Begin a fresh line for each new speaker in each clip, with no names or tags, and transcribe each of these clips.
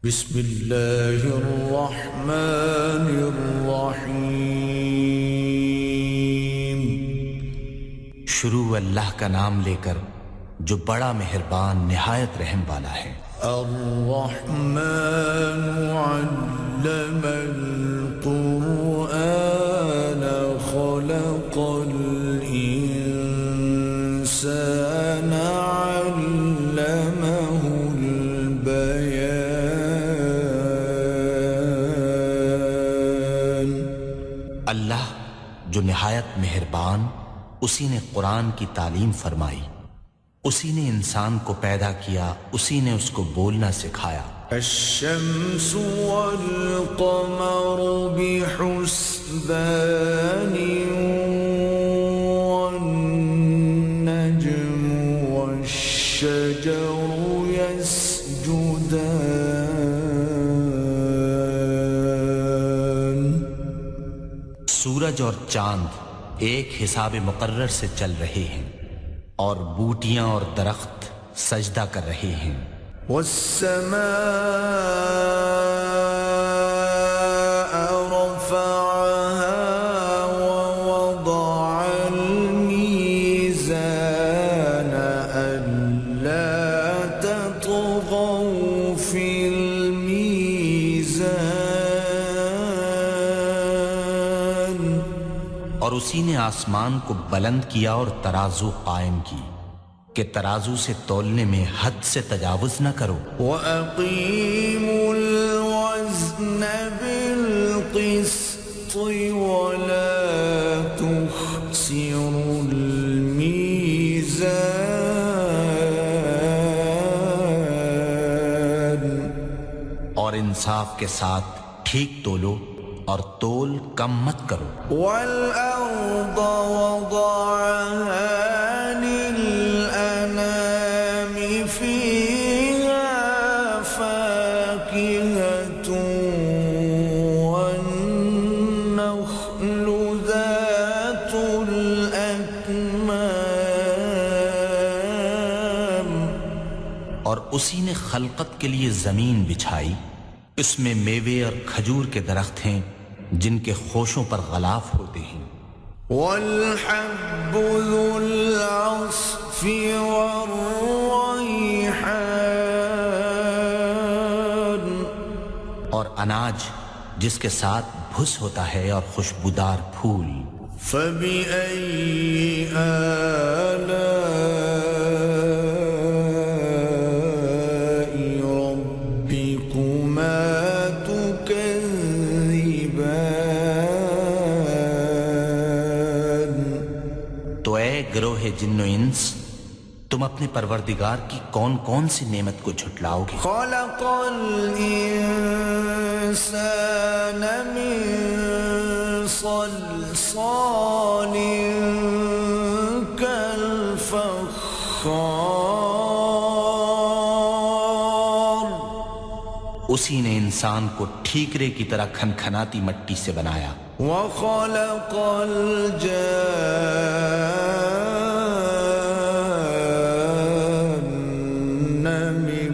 بسم اللہ الرحمن الرحیم۔
شروع اللہ کا نام لے کر جو بڑا مہربان نہایت رحم والا ہے۔
الرحمن علم القرآن خلق الإنسان علمه البيان۔
اللہ جو نہایت مہربان، اسی نے قرآن کی تعلیم فرمائی، اسی نے انسان کو پیدا کیا، اسی نے اس کو بولنا سکھایا۔
الشمس والقمر بحسبان والنجم والشجر يسجدان۔
سورج اور چاند ایک حساب مقرر سے چل رہے ہیں، اور بوٹیاں اور درخت سجدہ کر رہے ہیں۔
والسماء رفعها ووضع الميزان ألا تطغوا في الميزان۔
اور اسی نے آسمان کو بلند کیا اور ترازو قائم کی کہ ترازو سے تولنے میں حد سے تجاوز نہ کرو۔
وَأَقِيمُوا الْوَزْنَ بِالْقِسْطِ وَلَا تُخْسِرُوا الْمِيزَانَ۔
اور انصاف کے ساتھ ٹھیک تولو اور تول کم مت کرو۔
وَالْأَرْضَ وَضَعَهَا لِلْأَنَامِ فِيهَا فَاكِهَةٌ وَالنَّخْلُ ذَاتُ الْأَكْمَامِ۔
اور اسی نے خلقت کے لیے زمین بچھائی، اس میں میوے اور کھجور کے درخت ہیں جن کے خوشوں پر غلاف ہوتے ہیں۔
وَالْحَبُّ ذُو الْعَصْفِ وَالرَّيْحَانُ۔
اور اناج جس کے ساتھ بھس ہوتا ہے اور خوشبودار پھول۔
فَبِأَيِّ آلَاءِ رَبِّكُمَا تُكَذِّبَانِ۔
تو اے گروہ جن و انس، تم اپنے پروردگار کی کون کون سی نعمت کو جھٹلاؤ گے؟
خَلَقَ الْإِنسَانَ مِن صَلْصَالٍ كَالْفَخَّارِ۔
اسی نے انسان کو ٹھیکرے کی طرح کھنکھناتی مٹی سے بنایا۔
وَخَلَقَ الْجَانَّ مِن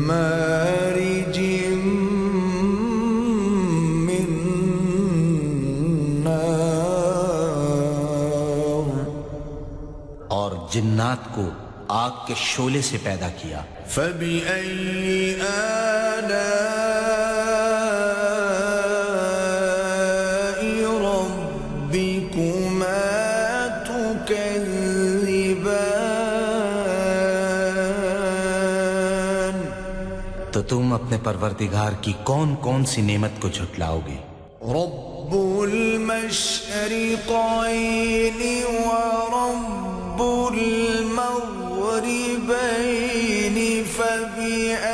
مَّارِجٍ مِّن نَّارٍ۔
اور جنات کو آگ کے شعلے سے پیدا کیا۔
فَبِأَيِّ آلَاءِ رَبِّكُمَا تُكَذِّبَانِ۔
تو تم اپنے پروردگار کی کون کون سی نعمت کو جھٹلاؤ گے؟
رب المشرقين ورب المغربين فبأي آلاء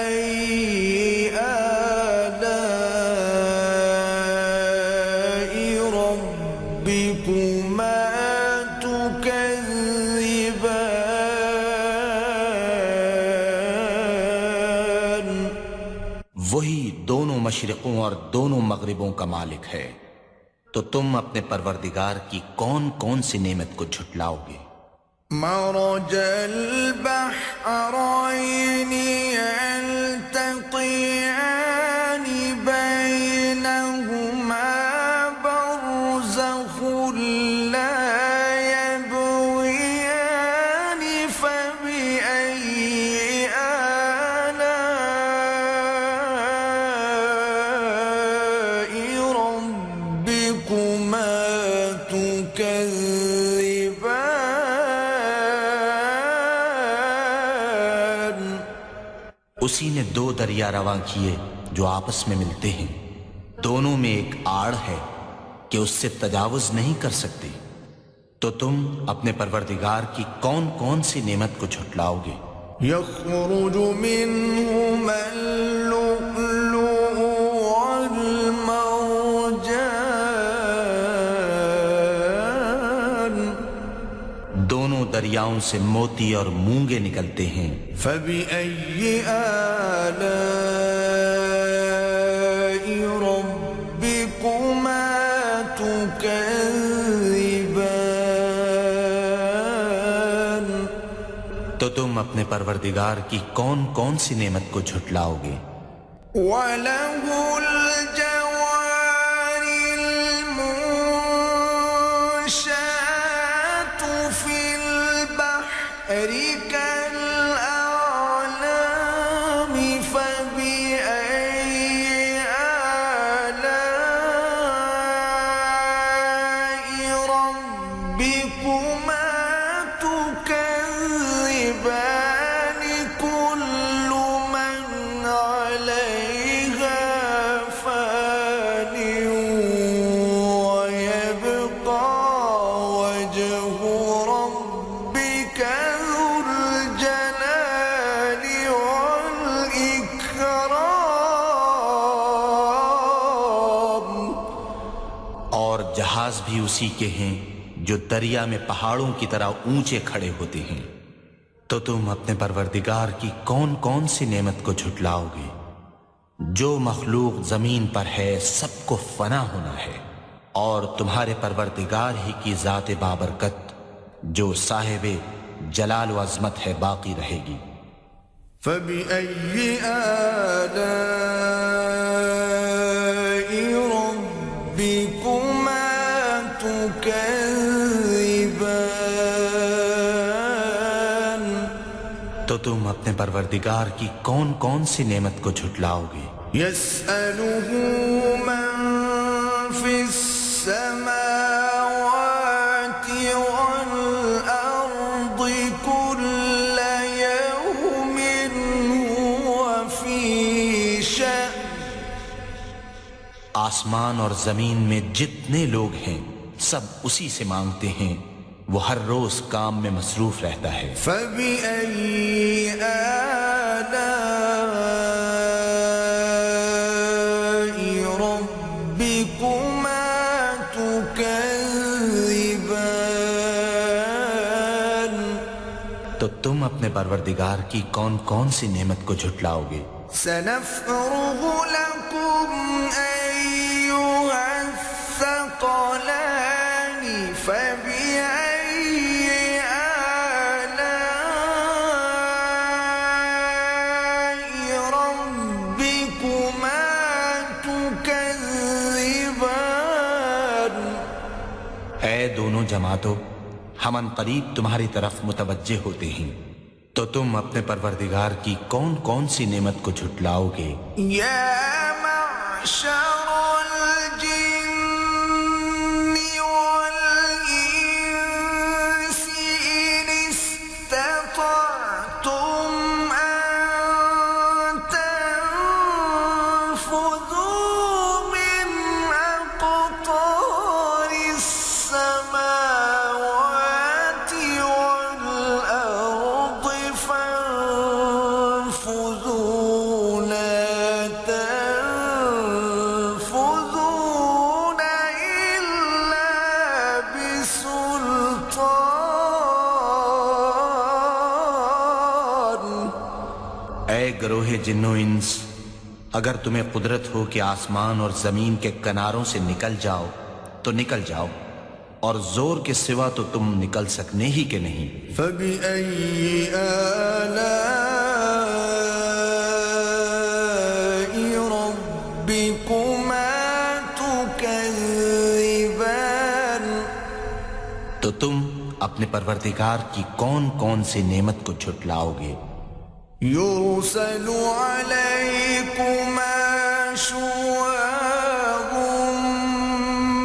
ربكما تكذبان۔
وہی دونوں مشرقوں اور دونوں مغربوں کا مالک ہے، تو تم اپنے پروردگار کی کون کون سی نعمت کو جھٹلاؤ گے؟
مرج البحرين يلتقيان
اسی نے 2 دریا رواں کیے جو آپس میں ملتے ہیں، دونوں میں ایک آڑ ہے کہ اس سے تجاوز نہیں کر سکتے، تو تم اپنے پروردگار کی کون کون سی نعمت کو جھٹلاؤ گے؟
يخرج منهما اللؤلؤ والمرجان
دونوں دریاؤں سے موتی اور مونگے نکلتے ہیں،
فبأي آلاء ربكما تكذبان
تو تم اپنے پروردگار کی کون کون سی نعمت کو جھٹلاؤ گے؟
وَلَهُ الْجَوَارِ الْمُنشَآتُ فِي الْبَحْرِ كَالْأَعْلَامِ فَبِأَيِّ آلَاءِ رَبِّكُمَا تُكَذِّبَانِ كُلُّ مَنْ عَلَيْهَا فَانٍ وَيَبْقَى وَجْهُ رَبِّكَ ذُو الْجَلَالِ وَالْإِكْرَامِ
اور جہاز بھی اسی کے ہیں جو دریا میں پہاڑوں کی طرح اونچے کھڑے ہوتے ہیں، تو تم اپنے پروردگار کی کون کون سی نعمت کو جھٹلاؤ گے؟ جو مخلوق زمین پر ہے سب کو فنا ہونا ہے، اور تمہارے پروردگار ہی کی ذات بابرکت جو صاحب جلال و عظمت ہے باقی رہے گی۔
فَبِأَيِّ آلَاءِ رَبِّكُمَا تُكَذِّبَانِ
تو تم اپنے پروردگار کی کون کون سی نعمت کو جھٹلاؤ گے؟
يَسْأَلُهُ مَن فِي السَّمَاوَاتِ وَالْأَرْضِ كُلَّ يَوْمٍ هُوَ فِي شَأْنٍ
آسمان اور زمین میں جتنے لوگ ہیں سب اسی سے مانگتے ہیں، وہ ہر روز کام میں مصروف رہتا ہے۔
فَبِأَيِّ آلَاءِ رَبِّكُمَا تُكَذِّبَانِ
تو تم اپنے پروردگار کی کون کون سی نعمت کو جھٹلاؤ گے؟
سَنَفْرُغُ لَكُمْ أَيُّهَ الثَّقَلَانِ فَبِأَيِّ آلَاءِ رَبِّكُمَا تُكَذِّبَانِ
اے دونوں جماعتوں، ہم ان قریب تمہاری طرف متوجہ ہوتے ہیں، تو تم اپنے پروردگار کی کون کون سی نعمت کو جھٹلاؤ گے؟
يَا مَعْشَرَ الْجِنِّ وَالْإِنسِ إِنِ اسْتَطَعْتُمْ أَن تَنفُذُوا مِنْ أَقْطَارِ السَّمَاوَاتِ وَالْأَرْضِ فَانفُذُوا لَا تَنفُذُونَ إِلَّا بِسُلْطَانٍ
اے گروہ جن و انس، اگر تمہیں قدرت ہو کہ آسمان اور زمین کے کناروں سے نکل جاؤ تو نکل جاؤ، اور زور کے سوا تو تم نکل سکنے ہی کہ نہیں۔
فَبِأَيِّ آلَاءِ رَبِّكُمَا تُكَذِّبَانِ
تو تم اپنے پروردگار کی کون کون سی نعمت کو جھٹلاؤ گے؟
يُرْسَلُ عَلَيْكُمَا شُوَاظٌ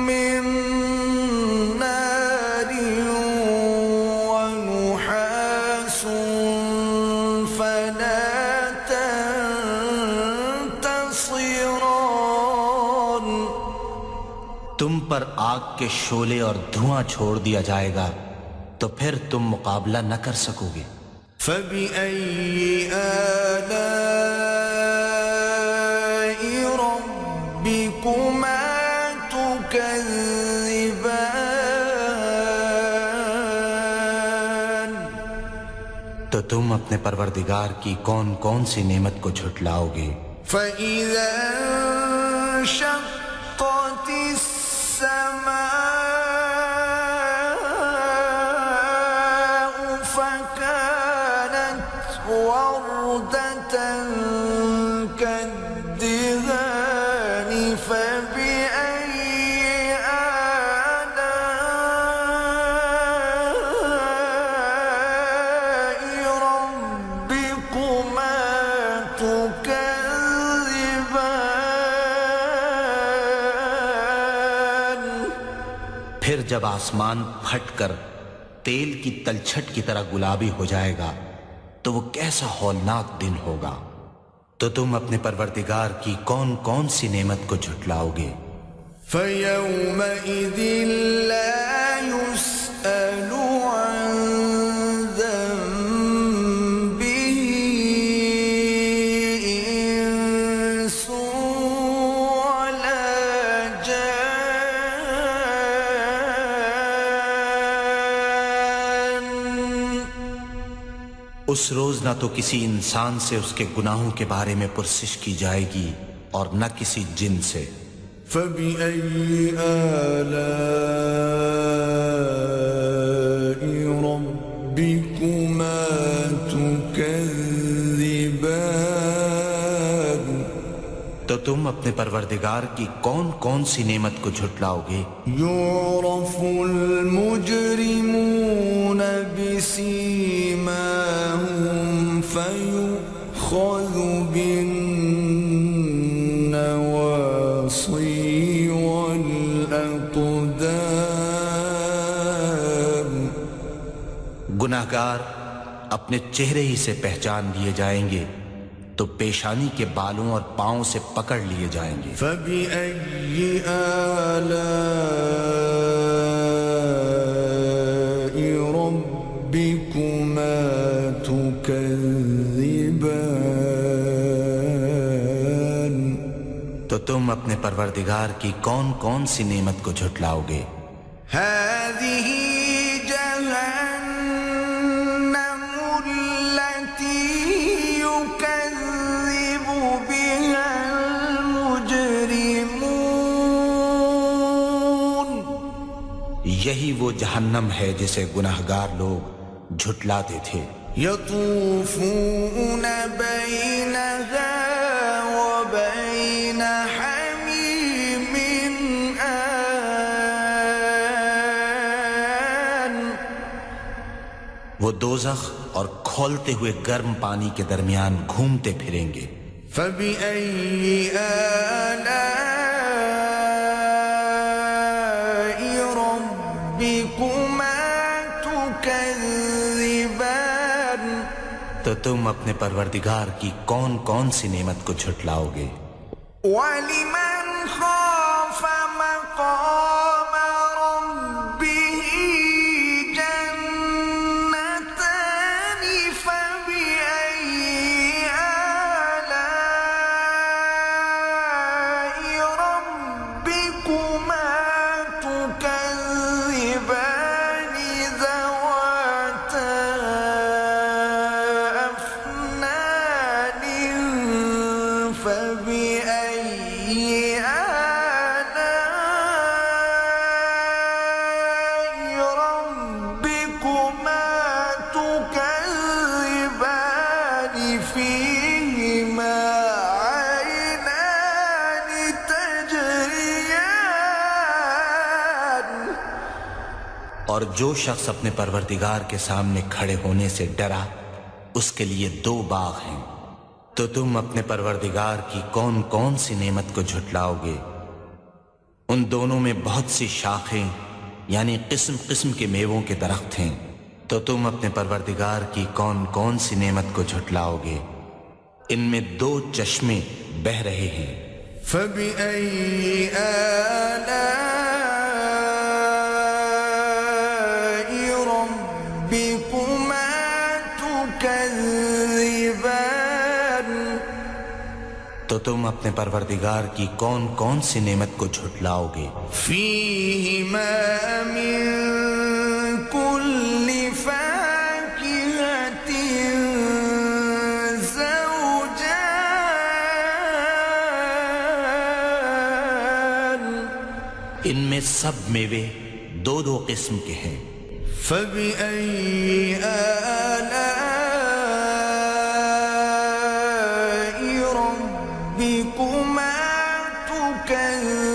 مِّن نَّارٍ وَنُحَاسٌ فَلَا تَنْتَصِرَانِ
تم پر آگ کے شعلے اور دھواں چھوڑ دیا جائے گا تو پھر تم مقابلہ نہ کر سکو گے۔
فَبِأَيِّ آلَاءِ رَبِّكُمَا تُكَذِّبَانِ،
تو تم اپنے پروردگار کی کون کون سی نعمت کو جھٹلاؤ گے؟
فَإِذَا انشَقَّتِ السَّمَاءُ فَكَانَتْ وَرْدَةً كَالدِّهَانِ فَبِأَيِّ آلَاءِ رَبِّكُمَا تُكَذِّبَانِ۔
پھر جب آسمان پھٹ کر تیل کی تلچھٹ کی طرح گلابی ہو جائے گا تو وہ کیسا ہولناک دن ہوگا۔ تو تم اپنے پروردگار کی کون کون سی نعمت کو جھٹلاؤ گے؟
فَيَوْمَئِذٍ لَا يُسْأَلُ عَنْ ذَنبِهِ إِنسٌ وَلَا جَانٌّ۔
اس روز نہ تو کسی انسان سے اس کے گناہوں کے بارے میں پرسش کی جائے گی اور نہ کسی جن سے۔
فَبِأَيِّ آلَاءِ رَبِّكُمَا تُكَذِّبَانِ۔
تو تم اپنے پروردگار کی کون کون سی نعمت کو جھٹلاؤ گے؟
يُعْرَفُ الْمُجْرِمُونَ بِسِيمَاهُمْ فَيُؤْخَذُ بِالنَّوَاصِي وَالْأَقْدَامِ۔
گناہگار اپنے چہرے ہی سے پہچان لیے جائیں گے تو پیشانی کے بالوں اور پاؤں سے پکڑ لیے جائیں گے۔
فَبِأَيِّ آلَاءِ رَبِّكُمَا تُكَذِّبَانِ۔
تو تم اپنے پروردگار کی کون کون سی نعمت کو جھٹلاؤ گے؟
هَذِهِ جَهَنَّمُ الَّتِي يُكَذِّبُ بِهَا الْمُجْرِمُونَ۔
یہی وہ جہنم ہے جسے گناہگار لوگ جھٹلاتے تھے۔
يَطُوفُونَ بَيْنَهَا وَبَيْنَ حَمِيمٍ آنٍ۔
وہ دوزخ اور کھولتے ہوئے گرم پانی کے درمیان گھومتے پھریں گے۔
فَبِأَيِّ آلَاءِ رَبِّكُمَا تُكَذِّبَانِ۔
تو تم اپنے پروردگار کی کون کون سی نعمت کو جھٹلاؤ گے؟
وَلِمَنْ خَافَ مَقَامَ رَبِّهِ جَنَّتَانِ فَبِأَيِّ آلَاءِ رَبِّكُمَا تُكَذِّبَانِ ذَوَاتَا أَفْنَانٍ فَبِأَيِّ آلَاءِ رَبِّكُمَا تُكَذِّبَانِ فِيهِمَا عَيْنَانِ تَجْرِيَانِ۔
اور جو شخص اپنے پروردگار کے سامنے کھڑے ہونے سے ڈرا اس کے لیے دو باغ ہیں۔ تو تم اپنے پروردگار کی کون کون سی نعمت کو جھٹلاؤ گے؟ ان دونوں میں بہت سی شاخیں یعنی قسم قسم کے میووں کے درخت ہیں۔ تو تم اپنے پروردگار کی کون کون سی نعمت کو جھٹلاؤ گے؟ ان میں دو چشمے بہہ رہے ہیں۔
فَبِأَيِّ آلَاءِ
تو تم اپنے پروردگار کی کون کون سی نعمت کو جھٹلاؤ گے؟
فیہما من کل فاکہۃ زوجان،
ان میں سب میوے دو دو قسم کے ہیں۔
فبأي آلاء ربكما تكذبان،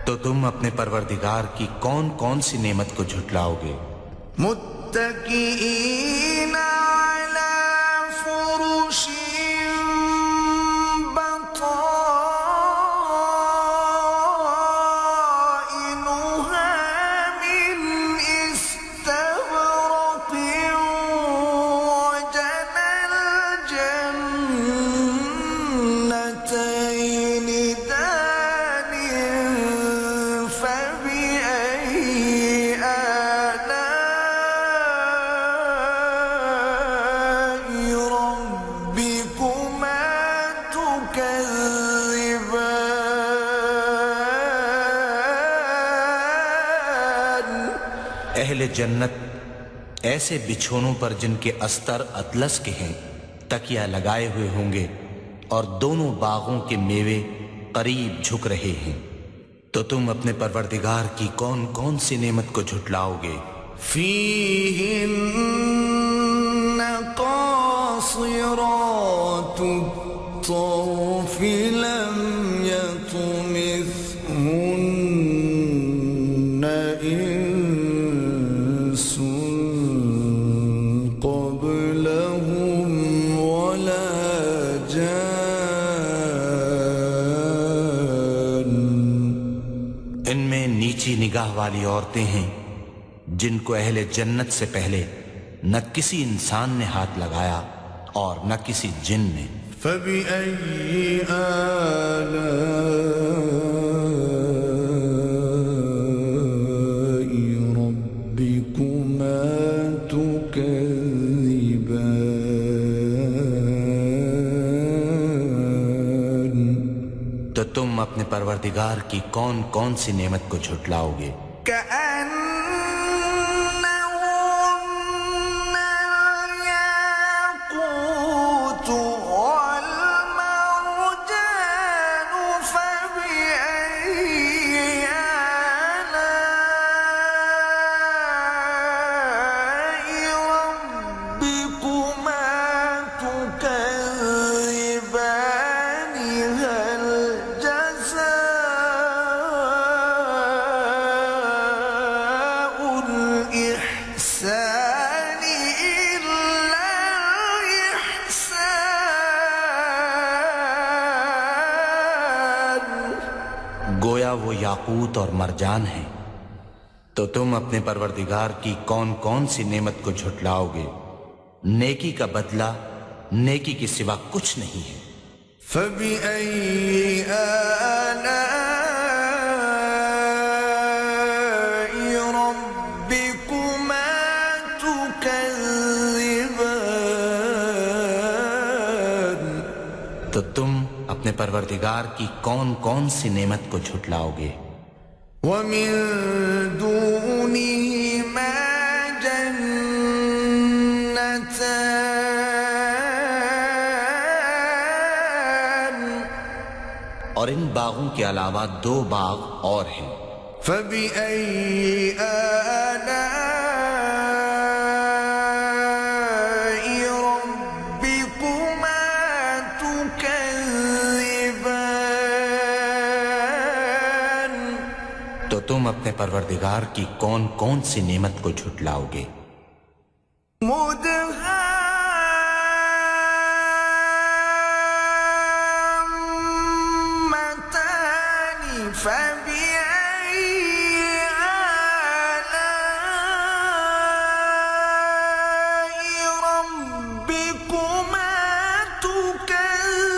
تو تم اپنے پروردگار کی کون کون سی نعمت کو جھٹلاؤ گے؟
متكئين على فرش
اہل جنت ایسے بچھونوں پر جن کے استر اطلس کے ہیں تکیہ لگائے ہوئے ہوں گے، اور دونوں باغوں کے میوے قریب جھک رہے ہیں۔ تو تم اپنے پروردگار کی کون کون سی نعمت کو جھٹلاؤ گے؟
فیہن قاصرات الطرف لم یطمثہن انس قبلہم ولا جان،
ان میں نیچی نگاہ والی عورتیں ہیں جن کو اہل جنت سے پہلے نہ کسی انسان نے ہاتھ لگایا اور نہ کسی جن نے۔
فبأي آلاء ربكما تكذبان،
تو تم اپنے پروردگار کی کون کون سی نعمت کو جھٹلاؤ گے؟
كأنهن الياقوت والمرجان، فبأي آلاء ربكما تكذبان، هل جزاء الإحسان إلا الإحسان؟
گویا وہ یاقوت اور مرجان ہیں۔ تو تم اپنے پروردگار کی کون کون سی نعمت کو جھٹلاؤ گے؟ نیکی کا بدلہ نیکی کے سوا کچھ نہیں ہے۔
فبأي آلاء ربكما تكذبان،
تو تم اپنے پروردگار کی کون کون سی نعمت کو جھٹلاؤ گے؟
ومن دونهما جنتان،
اور ان باغوں کے علاوہ دو باغ اور ہیں۔
فبأي آلاء ربكما تكذبان،
تو تم اپنے پروردگار کی کون کون سی نعمت کو جھٹلاؤ گے؟
مدهامتان، فبأي آلاء ربكما تكذبان،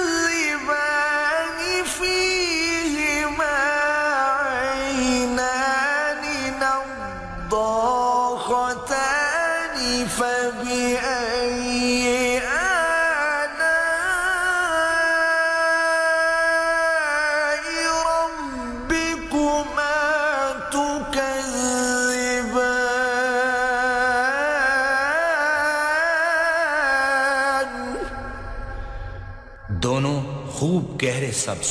فيهما عينان نضاختان،
دونوں خوب گہرے سبز،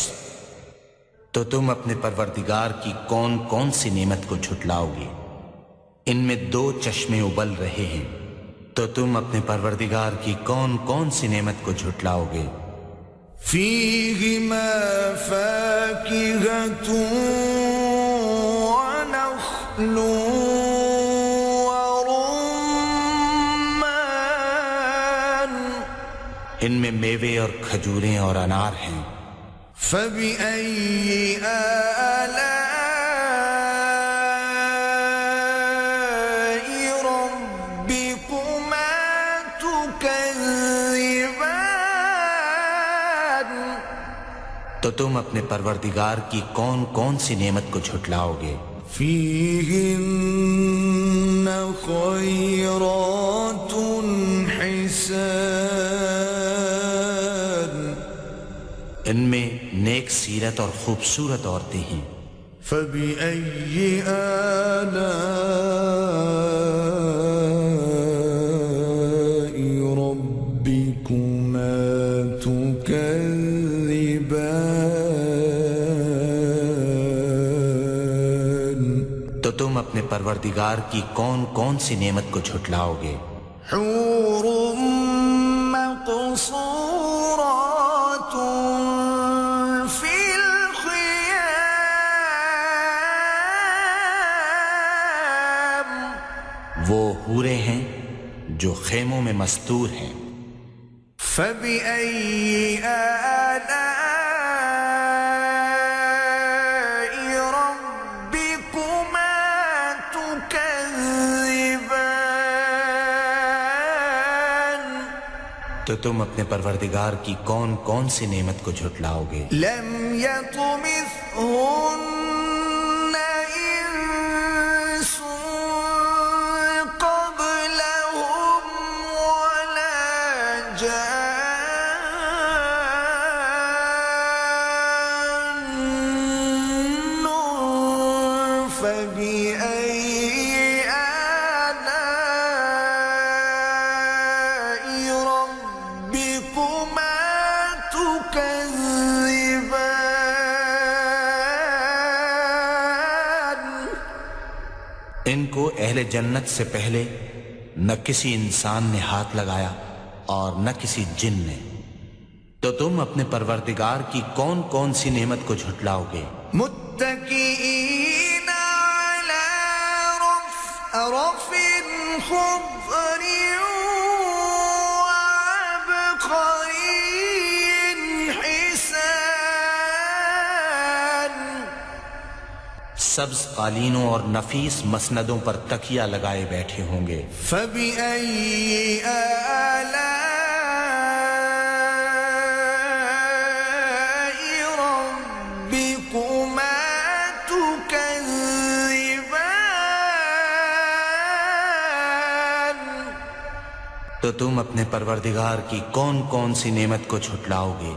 تو تم اپنے پروردگار کی کون کون سی نعمت کو جھٹلاؤ گے؟ ان میں 2 چشمے ابل رہے ہیں، تو تم اپنے پروردگار کی کون کون سی نعمت کو جھٹلاؤ گے؟
فِيهِمَا فَاكِهَةٌ وَنَخْلٌ وَرُمَّانٌ،
ان میں میوے اور کھجوریں اور انار ہیں۔
فَبِأَيِّ آلَاءِ رَبِّكُمَا تُكَذِّبَانِ،
تو تم اپنے پروردگار کی کون کون سی نعمت کو جھٹلاؤ گے؟
فِيهِنَّ خَيْرَاتٌ حِسَانٌ،
ان میں نیک سیرت اور خوبصورت عورتیں ہیں۔
فَبِأَيِّ آلَاءِ رَبِّكُمَا تُكَذِّبَانِ،
تو تم اپنے پروردگار کی کون کون سی نعمت کو جھٹلاؤ گے؟
حور مقصورات فی الخیام،
وہ حوریں ہیں جو خیموں میں مستور ہیں۔
فَبِأَيِّ آلَاءِ رَبِّكُمَا تُكَذِّبَانِ،
تو تم اپنے پروردگار کی کون کون سی نعمت کو جھٹلاؤ گے؟
لم يطمثهن إنس قبلهم ولا جان، فبأي آلاء ربكما تكذبان،
ان کو اہل جنت سے پہلے نہ کسی انسان نے ہاتھ لگایا اور نہ کسی جن نے، تو تم اپنے پروردگار کی کون کون سی نعمت کو جھٹلاؤ گے؟
متكئين على رفرف خضر وعبقري حسان،
سبز قالینوں اور نفیس مسندوں پر تکیہ لگائے بیٹھے ہوں گے۔
فبأي آلاء ربكما تكذبان،
تو تم اپنے پروردگار کی کون کون سی نعمت کو جھٹلاؤ گے؟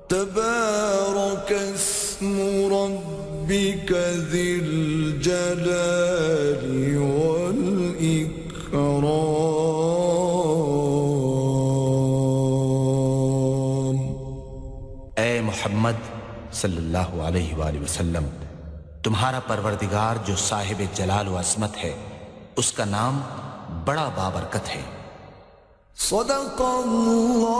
تبارك اسم ربك ذي الجلال والإكرام،
اے محمد صلی اللہ علیہ وآلہ وسلم، تمہارا پروردگار جو صاحب جلال و عظمت ہے، اس کا نام بڑا بابرکت ہے۔
صدق اللہ